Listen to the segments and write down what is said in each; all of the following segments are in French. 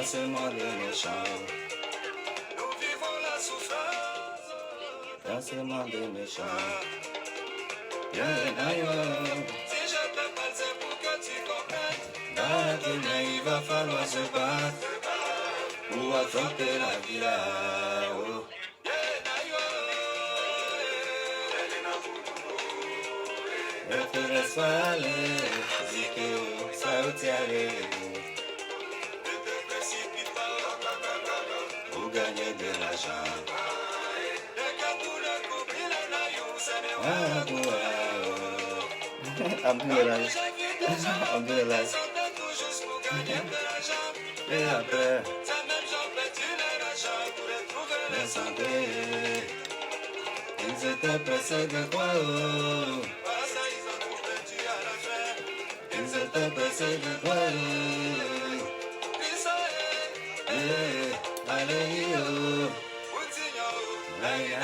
dans ce monde méchant. Nous vivons la souffrance dans ce monde méchant. Si je te parle, c'est pour que tu comprennes. Dans la lumière, il va falloir se battre pour affronter la vie là-haut. Ne te laisse pas aller, dis que ça va t'y aller. Ne te précipite pas pour gagner de l'argent. Regarde tout le couple, il est là, you, c'est le I'm doing live. I'm doing live. Et après, la santé, ils étaient pressés de quoi? Ils étaient pressés de quoi? Allez, yo, allez,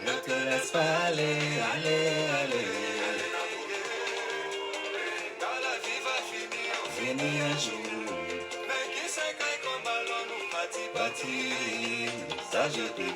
ne te laisse pas aller, allez, allez. Quand la vie va finir un jour. Mais qui sait quand ballon nous bâti, ça je te dis.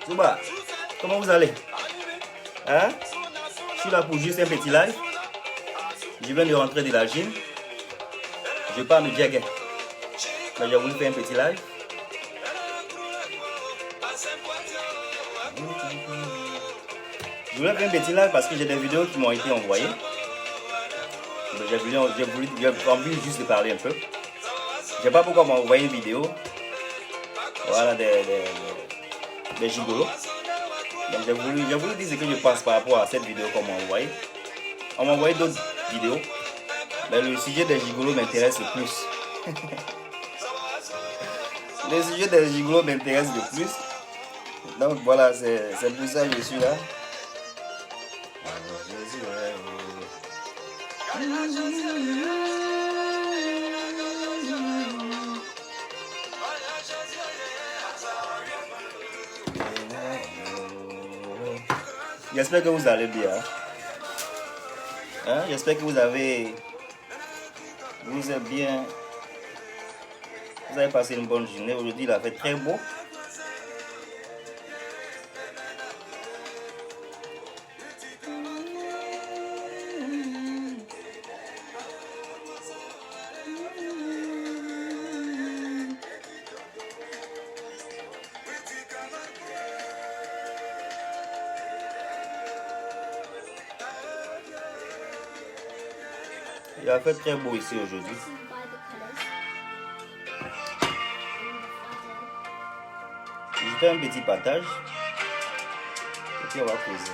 Souba, comment vous allez? Hein? Je suis là pour juste un petit live. Je viens de rentrer de la gym. Je pars me jagger. Mais j'ai voulu faire un petit live. Je voulais faire un petit live parce que j'ai des vidéos qui m'ont été envoyées. J'ai envie juste de parler un peu. Je sais pas pourquoi on m'a envoyé une vidéo. Voilà, des gigolos. Donc j'ai voulu dire ce que je pense par rapport à cette vidéo qu'on m'a envoyée. On m'a envoyé d'autres vidéos. Mais le sujet des gigolos m'intéresse le plus. Le sujet des gigolos m'intéresse le plus. Donc voilà, c'est pour ça que je suis là. J'espère que vous allez bien. Hein? J'espère que vous êtes bien. Vous avez passé une bonne journée. Aujourd'hui, il a fait très beau. Il a fait très beau ici aujourd'hui. Je fais un petit partage. Et puis on va poser.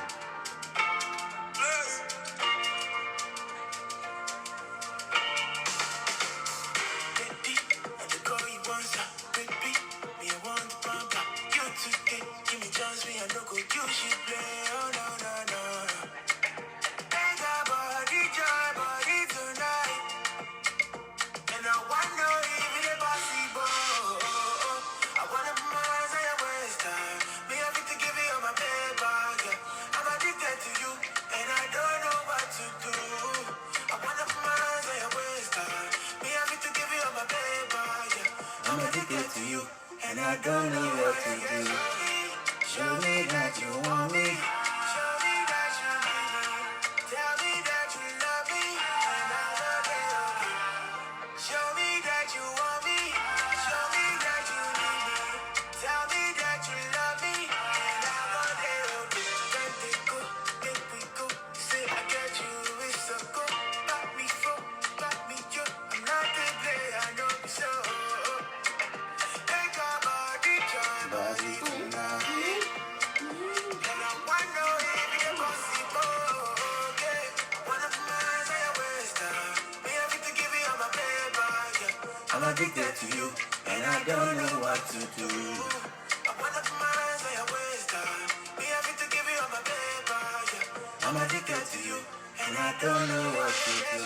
I'm addicted to you, and I don't know what to do. Show me that you want me. Show me that you need me. Tell me that you love me, and I will be okay. Show me that you want me. Show me that you need me. Tell me that you love me, and I will be okay. Let it go, let we go. Say I got you, it's a go. Back me for, back me up. I'm not the play, I know you so. Take your body tonight. And I wonder if it's possible. Okay, one of my ways down. Me have to give you all my paper. Yeah. I'm addicted to you, and I don't know what to do. One of my ways down. Me have to give you all my paper. Yeah. I'm addicted to you, and I don't know what to do.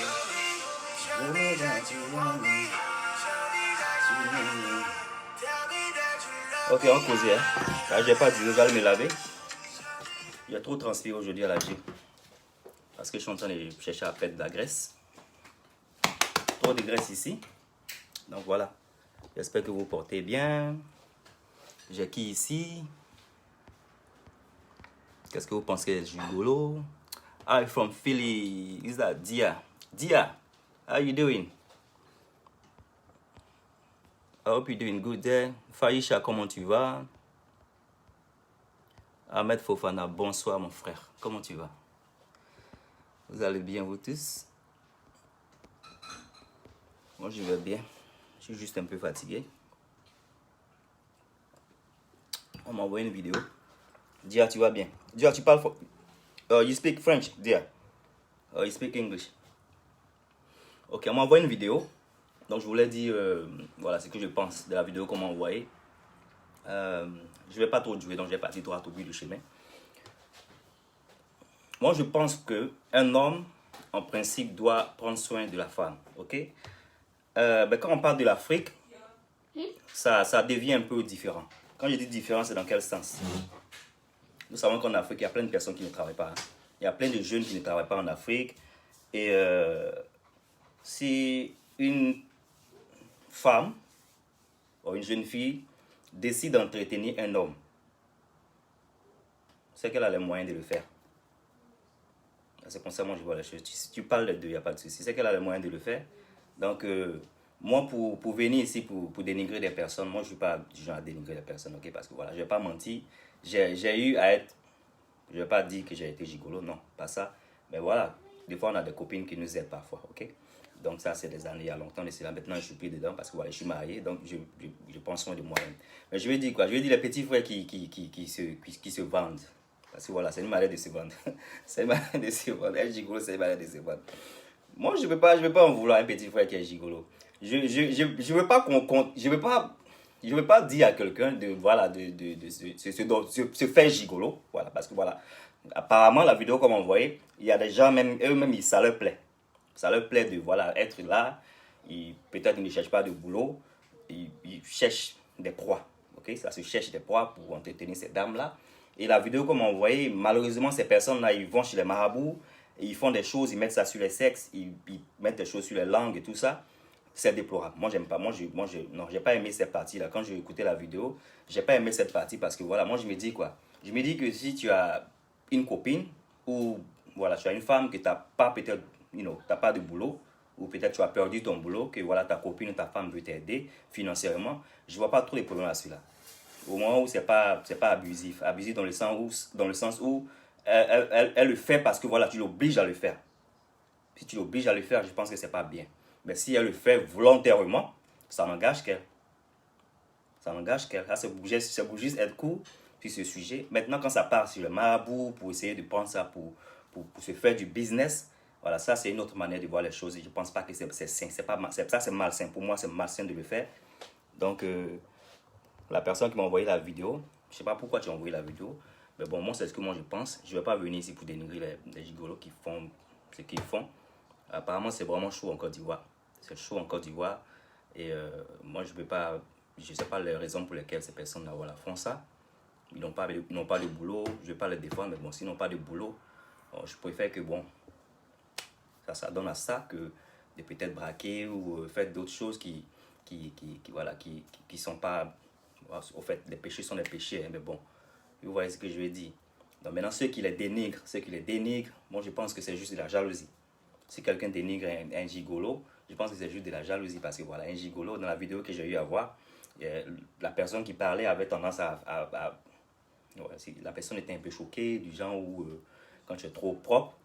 Show me that you want me. Show me that you need me. Tell me that you love me. Ok, on cause, hein. Là, je vais pas dire, je vais me laver. Il y a trop transpiré aujourd'hui à la gym. Parce que je suis en train de chercher à perdre de la graisse. Trop de graisse ici. Donc voilà. J'espère que vous portez bien. J'ai qui ici? Qu'est-ce que vous pensez de gigolo? I'm from Philly. Is that Dia? Dia, how you doing? I hope you're doing good there. Faïcha, comment tu vas? Ahmed Fofana, bonsoir mon frère. Comment tu vas? Vous allez bien vous tous? Moi je vais bien. Je suis juste un peu fatigué. On m'a envoyé une vidéo. Dia, tu vas bien? Dia, tu parles... you speak French, Dia? You speak English? Ok, on m'a envoyé une vidéo. Donc je voulais dire, voilà ce que je pense de la vidéo qu'on m'a envoyée. Je vais pas trop jouer, donc je vais partir droit au but du chemin. Moi, je pense que un homme, en principe, doit prendre soin de la femme, ok? Quand on parle de l'Afrique, ça devient un peu différent. Quand je dis différent, c'est dans quel sens? Nous savons qu'en Afrique, il y a plein de personnes qui ne travaillent pas. Il y a plein de jeunes qui ne travaillent pas en Afrique. Et si une femme ou une jeune fille décide d'entretenir un homme, c'est qu'elle a les moyens de le faire. C'est comme ça moi je vois les choses. Si tu parles de deux, il n'y a pas de souci. C'est qu'elle a les moyens de le faire. Donc, moi, pour venir ici, pour dénigrer des personnes, moi je ne suis pas du genre à dénigrer des personnes, ok? Parce que voilà, je ne vais pas mentir. J'ai eu à être, je ne vais pas dire que j'ai été gigolo, non, pas ça. Mais voilà, des fois on a des copines qui nous aident parfois, ok? Donc ça c'est des années, il y a longtemps de cela. Maintenant je suis plus dedans parce que voilà, je suis marié, donc je prends soin de moi-même. Mais je vais dire quoi? Je vais dire les petits frères qui se vendent. Parce que voilà, c'est une manière de se vendre. C'est une manière de se vendre. Être gigolo, c'est une manière de se vendre. Moi je ne veux pas en vouloir un petit frère qui est gigolo. Je veux pas dire à quelqu'un de voilà de se faire gigolo, voilà, parce que voilà, apparemment la vidéo comme on voyait, il y a des gens même eux-mêmes ça leur plaît de voilà être là, peut-être ils ne cherchent pas de boulot, ils cherchent des proies, ok, ça se cherche des proies pour entretenir ces dames là. Et la vidéo comme on voyait, malheureusement ces personnes là ils vont chez les marabouts et ils font des choses, ils mettent ça sur les sexes, ils mettent des choses sur les langues et tout ça. C'est déplorable. Moi, j'aime pas. Non, j'ai pas aimé cette partie-là. Quand j'ai écouté la vidéo, j'ai pas aimé cette partie parce que voilà, moi, je me dis quoi? Je me dis que si tu as une copine ou voilà, tu as une femme que tu n'as pas peut-être, t'as pas de boulot ou peut-être tu as perdu ton boulot, que voilà, ta copine ou ta femme veut t'aider financièrement, je vois pas trop les problèmes à celui-là. Au moment où c'est pas abusif. Abusif dans le sens où elle le fait parce que voilà, tu l'obliges à le faire. Si tu l'obliges à le faire, je pense que c'est pas bien. Mais si elle le fait volontairement, ça n'engage qu'elle. Ça n'engage qu'elle. C'est pour juste être cool sur ce sujet. Maintenant, quand ça part sur le marabout, pour essayer de prendre ça pour se faire du business, voilà, ça c'est une autre manière de voir les choses. Et je ne pense pas que c'est sain. Ça c'est malsain. Pour moi, c'est malsain de le faire. Donc, la personne qui m'a envoyé la vidéo, je ne sais pas pourquoi tu as envoyé la vidéo, mais bon, moi, c'est ce que moi je pense. Je ne vais pas venir ici pour dénigrer les gigolos qui font ce qu'ils font. Apparemment, c'est vraiment chaud en Côte d'Ivoire. C'est chaud en Côte d'Ivoire. Et moi, je ne sais pas les raisons pour lesquelles ces personnes-là voilà, font ça. Ils n'ont pas de boulot. Je ne vais pas les défendre, mais bon, s'ils n'ont pas de boulot, je préfère que, bon, ça donne à ça que de peut-être braquer ou faire d'autres choses qui voilà, qui sont pas... Au fait, les péchés sont des péchés, hein, mais bon, vous voyez ce que je veux dire. Donc maintenant, ceux qui les dénigrent, moi je pense que c'est juste de la jalousie. Si quelqu'un dénigre un gigolo, je pense que c'est juste de la jalousie parce que voilà, un gigolo, dans la vidéo que j'ai eu à voir, la personne qui parlait avait tendance la personne était un peu choquée, du genre où quand tu es trop propre,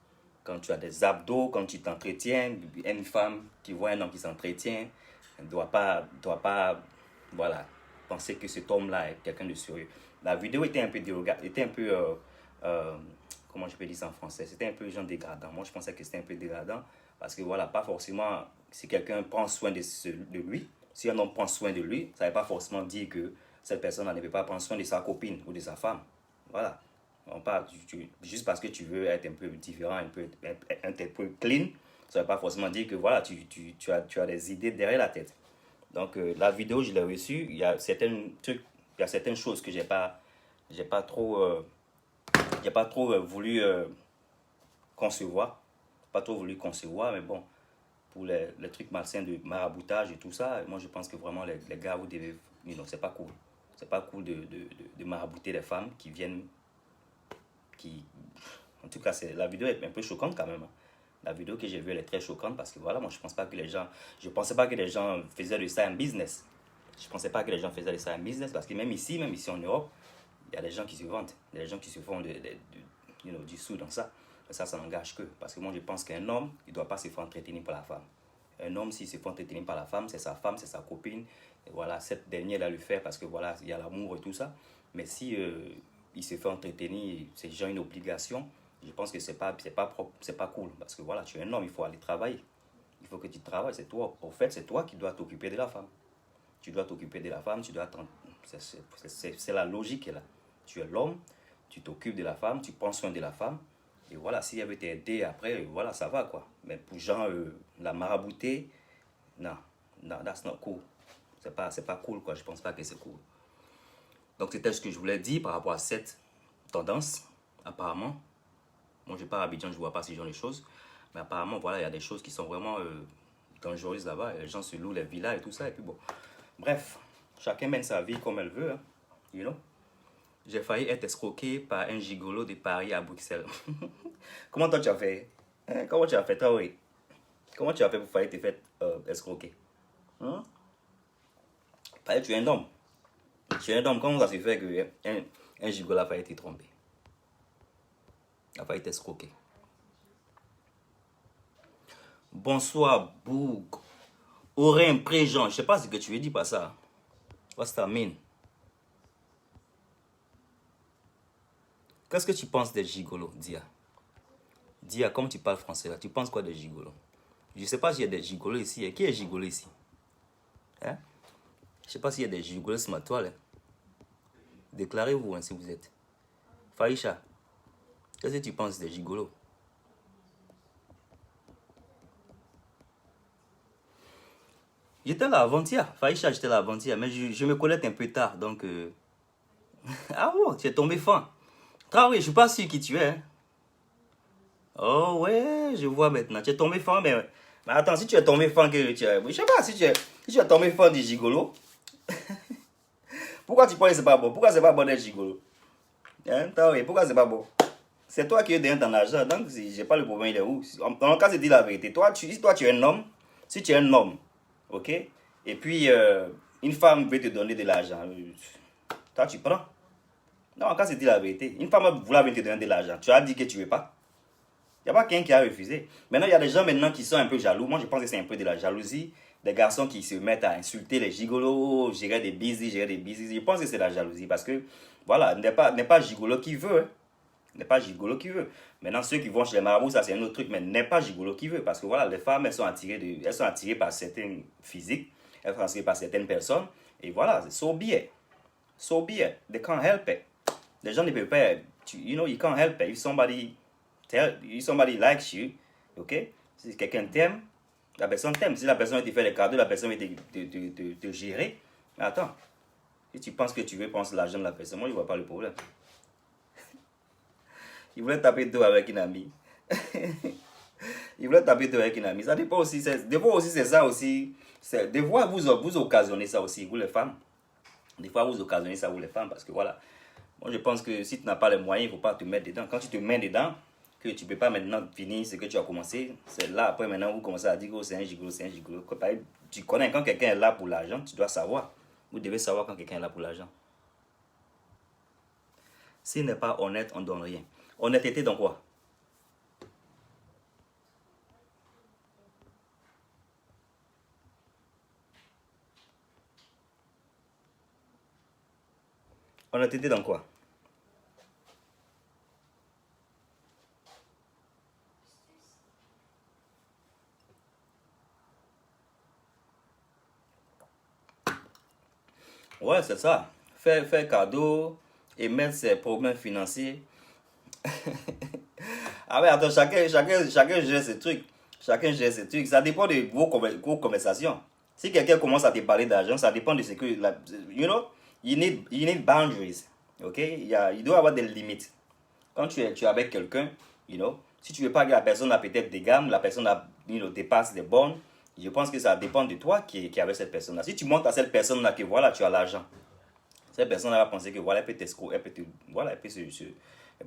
quand tu as des abdos, quand tu t'entretiens, une femme qui voit un homme qui s'entretient, ne voilà, penser que cet homme-là est quelqu'un de sérieux. La vidéo était un peu comment je peux dire ça en français, c'était un peu genre dégradant. Moi, je pensais que c'était un peu dégradant parce que voilà, pas forcément, si quelqu'un prend soin de lui, si un homme prend soin de lui, ça ne veut pas forcément dire que cette personne ne veut pas prendre soin de sa copine ou de sa femme. Voilà. On parle, juste parce que tu veux être un peu différent, un peu clean, ça ne veut pas forcément dire que voilà, tu as des idées derrière la tête. Donc, la vidéo, je l'ai reçue. Il y a certaines choses que j'ai pas trop voulu concevoir. Pas trop voulu concevoir, mais bon, pour les trucs malsains de maraboutage et tout ça, moi je pense que vraiment les gars, vous devez, c'est pas cool. C'est pas cool de marabouter des femmes qui viennent, en tout cas, la vidéo est un peu choquante quand même. La vidéo que j'ai vue, elle est très choquante parce que voilà, moi je pensais pas que les gens faisaient de ça un business. Je pensais pas que les gens faisaient de ça un business parce que même ici en Europe, il y a des gens qui se vendent, il y a des gens qui se font du sou dans ça. Et ça n'engage que. Parce que moi, je pense qu'un homme, il ne doit pas se faire entretenir par la femme. Un homme, s'il se fait entretenir par la femme, c'est sa copine. Et voilà, cette dernière va le faire parce que voilà, il y a l'amour et tout ça. Mais si il se fait entretenir, c'est genre une obligation, je pense que c'est pas propre, c'est pas cool. Parce que voilà, tu es un homme, il faut aller travailler. Il faut que tu travailles, c'est toi. Au fait, c'est toi qui dois t'occuper de la femme. Tu dois t'occuper de la femme, c'est la logique là. Tu es l'homme, tu t'occupes de la femme, tu prends soin de la femme. Et voilà, si elle veut t'aider après, voilà, ça va quoi. Mais pour genre la marabouter, non, that's not cool. C'est pas cool quoi, je pense pas que c'est cool. Donc c'était ce que je voulais dire par rapport à cette tendance, apparemment. Moi, je pars à Abidjan, je vois pas ce genre de choses. Mais apparemment, voilà, il y a des choses qui sont vraiment dangereuses là-bas. Les gens se louent les villas et tout ça. Et puis bon, bref, chacun mène sa vie comme elle veut, hein, you know. J'ai failli être escroqué par un gigolo de Paris à Bruxelles. Comment toi tu as fait? Hein? Comment tu as fait toi, oui? Comment tu as fait pour faillir te faire escroquer? Hein? Tu es un homme. Tu es un homme. Comment ça se fait qu'un gigolo a failli te tromper? A failli t'escroquer. Bonsoir, Boug. Aurin Préjean. Je sais pas ce que tu veux dire par ça. What's that mean? Qu'est-ce que tu penses des gigolos, Dia? Dia, comme tu parles français là, tu penses quoi des gigolos? Je ne sais pas s'il y a des gigolos ici. Qui est gigolo ici? Hein? Je ne sais pas s'il y a des gigolos sur ma toile. Hein? Déclarez-vous hein, si vous êtes. Faïcha, qu'est-ce que tu penses des gigolos? J'étais là avant-hier. Faïcha, j'étais là avant-hier. Mais je me connais un peu tard. Donc. Ah bon, tu es tombé fan. Traoré, je ne suis pas sûr qui tu es. Hein? Oh ouais, je vois maintenant. Tu es tombé fan, mais attends, si tu es tombé fan, je sais pas, si tu es tombé fan du gigolo, pourquoi tu penses que c'est pas bon? Pourquoi c'est pas bon d'être gigolo? Hein, Traoré, pourquoi c'est pas bon? C'est toi qui es derrière ton argent, donc j'ai pas le problème, il est où? Dans le cas, je dis la vérité. Si toi tu es un homme, si tu es un homme, ok? Et puis, une femme veut te donner de l'argent, toi tu prends. Non, en cas, c'est dit la vérité. Une femme voulait te donner de l'argent. Tu as dit que tu ne veux pas. Il n'y a pas quelqu'un qui a refusé. Maintenant, il y a des gens maintenant qui sont un peu jaloux. Moi, je pense que c'est un peu de la jalousie. Des garçons qui se mettent à insulter les gigolos, gérer des busy. Je pense que c'est la jalousie parce que, voilà, n'est pas gigolo qui veut. Hein. N'est pas gigolo qui veut. Maintenant, ceux qui vont chez les marabouts, ça c'est un autre truc, mais n'est pas gigolo qui veut. Parce que, voilà, les femmes, elles sont attirées par certains physiques, elles sont attirées par certaines personnes. Et voilà, so be it. So be it. They can't help it. Les gens ne peuvent pas, you can't help it. If somebody likes you, ok? Si quelqu'un t'aime, la personne t'aime. Si la personne te fait les cadeaux, la personne veut te gérer. Mais attends, si tu penses que tu veux prendre l'argent de la personne, moi je ne vois pas le problème. Il voulait taper dos avec une amie. Il voulait taper toi avec une amie. Ça dépend aussi. Des fois aussi, c'est ça aussi. Des fois, vous occasionnez ça aussi, vous les femmes. Des fois, vous occasionnez ça, vous les femmes, parce que voilà. Moi, je pense que si tu n'as pas les moyens, il ne faut pas te mettre dedans. Quand tu te mets dedans, que tu ne peux pas maintenant finir ce que tu as commencé, c'est là, après, maintenant, vous commencez à dire que c'est un gigolo, c'est un gigolo. Tu connais, quand quelqu'un est là pour l'argent, tu dois savoir. Vous devez savoir quand quelqu'un est là pour l'argent. S'il n'est pas honnête, on ne donne rien. Honnêteté dans quoi? Honnêteté dans quoi? Ouais, c'est ça. Faire cadeau et mettre ses problèmes financiers. Ah ouais, attends, chacun gère ses trucs. Chacun gère ses trucs. Ça dépend de vos conversations. Si quelqu'un commence à te parler d'argent, ça dépend de ce que... you know, you need boundaries. Ok? Il doit y avoir des limites. Quand tu es avec quelqu'un, you know, si tu veux pas que la personne a peut-être des gammes, la personne a, dépasse les bornes, je pense que ça dépend de toi qui est avec cette personne-là. Si tu montres à cette personne-là que voilà, tu as l'argent, cette personne-là va penser que voilà, elle peut t'escroquer, elle peut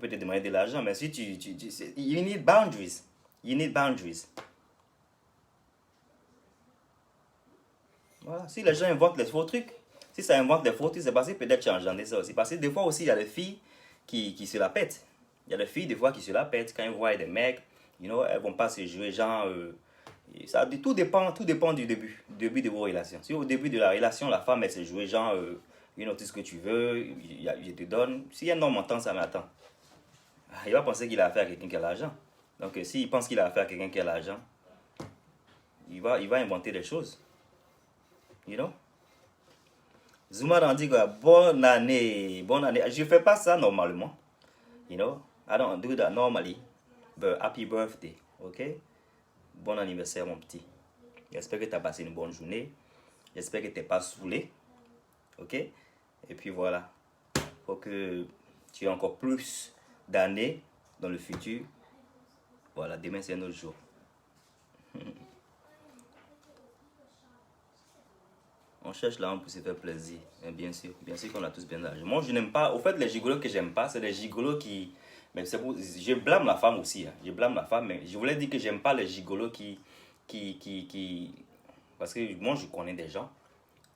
te demander de l'argent. Mais si you need boundaries. You need boundaries. Voilà. Si les gens inventent les faux trucs, si ça invente des faux trucs, c'est parce que peut-être tu as engendré ça aussi. Parce que des fois aussi, il y a des filles qui se la pètent. Il y a des filles, des fois, qui se la pètent. Quand elles voient des mecs, elles vont pas se jouer, genre... tout dépend du début de vos relations. Si au début de la relation, la femme, elle se joue, genre... tout ce que tu veux, je te donne. Si un homme entend ça, mais attends. Il va penser qu'il a affaire à quelqu'un qui a l'argent. Donc, s'il pense qu'il a affaire à quelqu'un qui a l'argent, il va inventer des choses. You know? Zuma a dit quoi? Bonne année. Bonne année. Je ne fais pas ça normalement. You know? I don't do that normally. But happy birthday. Ok? Bon anniversaire, mon petit. J'espère que tu as passé une bonne journée. J'espère que tu n'es pas saoulé. Ok? Et puis voilà. Faut que tu aies encore plus d'années dans le futur. Voilà, demain c'est un autre jour. On cherche l'argent pour se faire plaisir. Bien sûr qu'on a tous bien d'argent. Moi, je n'aime pas. Au fait, les gigolos que j'aime pas, c'est les gigolos qui. Mais je blâme la femme aussi. Hein. Je blâme la femme, mais je voulais dire que j'aime pas les gigolos qui. Parce que moi, je connais des gens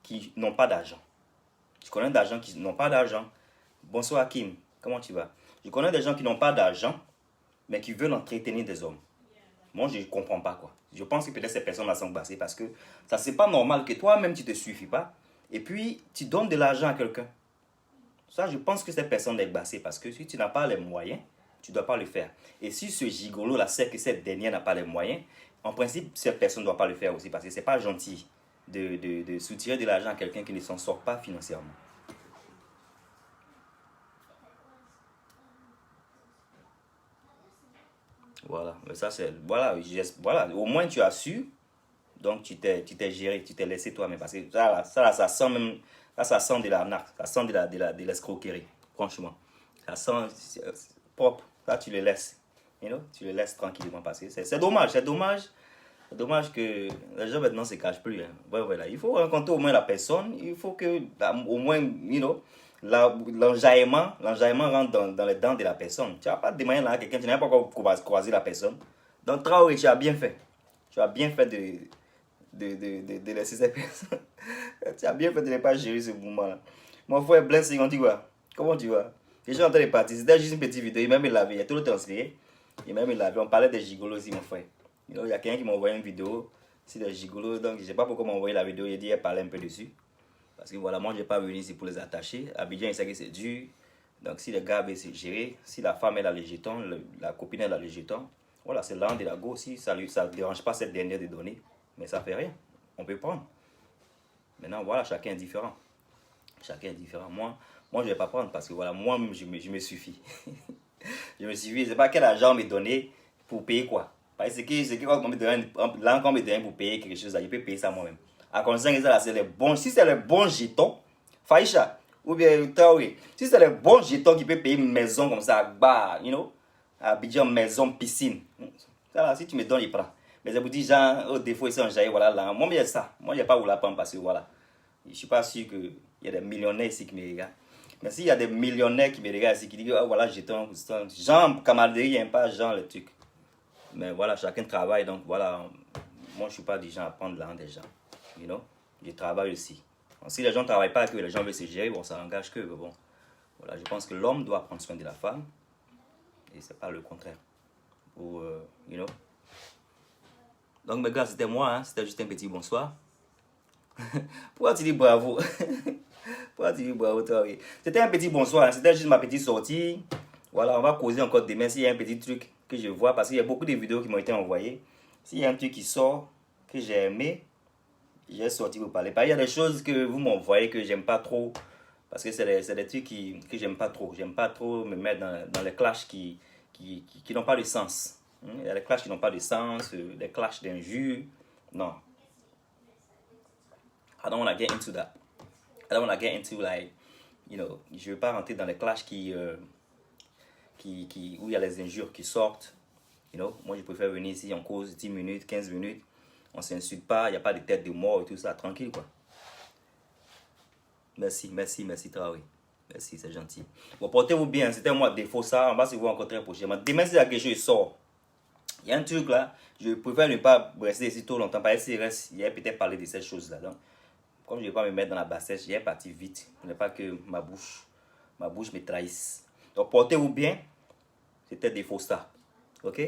qui n'ont pas d'argent. Je connais des gens qui n'ont pas d'argent. Bonsoir, Kim. Comment tu vas? Je connais des gens qui n'ont pas d'argent, mais qui veulent entretenir des hommes. Moi, je ne comprends pas quoi. Je pense que peut-être ces personnes-là sont bassées parce que ça, c'est pas normal que toi-même, tu ne te suffis pas et puis tu donnes de l'argent à quelqu'un. Ça, je pense que cette personne est bassée parce que si tu n'as pas les moyens, tu ne dois pas le faire. Et si ce gigolo-là sait que cette dernière n'a pas les moyens, en principe, cette personne ne doit pas le faire aussi parce que ce n'est pas gentil de soutirer de l'argent à quelqu'un qui ne s'en sort pas financièrement. Voilà, mais ça c'est. Voilà, au moins tu as su, donc tu t'es géré, tu t'es laissé toi-même. Parce que ça sent même. Ça sent de l'arnaque, ça sent de l'escroquerie, franchement. Ça sent propre, là tu le laisses. Tu le laisses tranquillement passer. C'est dommage, c'est dommage. C'est dommage que les gens maintenant ne se cachent plus. Hein. Voilà. Il faut rencontrer au moins la personne, il faut que, au moins, l'enjaillement rentre dans les dents de la personne. Tu n'as pas demandé à quelqu'un, tu n'as pas encore croisé la personne. Donc, Traoré, tu as bien fait. Tu as bien fait de laisser cette personne. Tu as bien fait de ne pas gérer ce mouvement-là. Mon frère Blessing, on dit quoi? Comment tu vas? Je suis en train de partir. C'était juste une petite vidéo. Il m'a même lavé. Il a tout le transféré. Il m'a même lavé. On parlait des gigolos aussi, mon frère. Il y a quelqu'un qui m'a envoyé une vidéo. C'est des gigolos. Donc, je ne sais pas pourquoi il m'a envoyé la vidéo. Il a dit qu'il parlait un peu dessus. Parce que voilà, moi, je n'ai pas venu ici pour les attacher. Abidjan, il sait que c'est dur. Donc, si le gars veut se gérer, si la femme, elle a les jetons, la copine, elle a les jetons, voilà, c'est l'un de la go aussi. Ça ne dérange pas cette dernière de donner. Mais ça ne fait rien. On peut prendre. Maintenant, voilà, chacun est différent. Chacun est différent. Moi, je ne vais pas prendre parce que voilà, moi, je me suffis. Je me suffis. Je ne sais pas quel argent me donner pour payer quoi. Parce que quand on me donne pour payer quelque chose, je peux payer ça moi-même. À condition que ça, c'est les bons. Si c'est les bons jetons, Faïcha, ou bien Traoré, si c'est les bons jetons qui peuvent payer une maison comme ça, bah, Abidjan, maison, piscine. Ça là, si tu me donnes, il prend. Mais je vous dis, genre, au défaut, ils sont jaillis, voilà, là. Moi, il y a ça. Moi, il n'y a pas où la prendre parce que, voilà. Je ne suis pas sûr qu'il y a des millionnaires ici qui me regardent. Mais s'il y a des millionnaires qui me regardent ici, qui disent, oh, voilà, jeton, genre, camaraderie, il n'y a pas genre le truc. Mais voilà, chacun travaille, donc voilà. Moi, je ne suis pas du genre à prendre l'argent des gens. You know? Je travaille aussi. Donc, si les gens ne travaillent pas, que les gens veulent se gérer, bon, ça engage que, bon. Voilà, je pense que l'homme doit prendre soin de la femme. Et c'est pas le contraire. Ou, you know? Donc, mes gars, c'était moi, hein? C'était juste un petit bonsoir. Pourquoi tu dis bravo? Pourquoi tu dis bravo, toi? Oui. C'était un petit bonsoir, hein? C'était juste ma petite sortie. Voilà, on va causer encore demain s'il y a un petit truc que je vois. Parce qu'il y a beaucoup de vidéos qui m'ont été envoyées. S'il y a un truc qui sort, que j'ai aimé, j'ai sorti vous parler. Il y a des choses que vous m'envoyez que j'aime pas trop. Parce que c'est des trucs que j'aime pas trop. J'aime pas trop me mettre dans les clashs qui n'ont pas de sens. Il y a des clashs qui n'ont pas de sens, des clashs d'injures. Non. I don't want to get into that. I don't want to get into like, you know, je veux pas rentrer dans les clashs où il y a les injures qui sortent. You know, moi je préfère venir ici en cause 10 minutes, 15 minutes. On s'insulte pas, il n'y a pas de tête de mort et tout ça, tranquille quoi. Merci, merci, merci Traoré. Merci, c'est gentil. Bon, portez-vous bien, c'était moi défaut ça, on va se voir encore très prochainement. Demain, si quelque chose sort, il y a un truc là, je préfère ne pas rester ici trop longtemps, parce que il y a peut-être parlé de ces choses là. Donc, comme je ne vais pas me mettre dans la bassesse, j'ai parti vite. Il ne faut pas que ma bouche me trahisse. Donc, portez-vous bien, c'était défaut ça. Ok?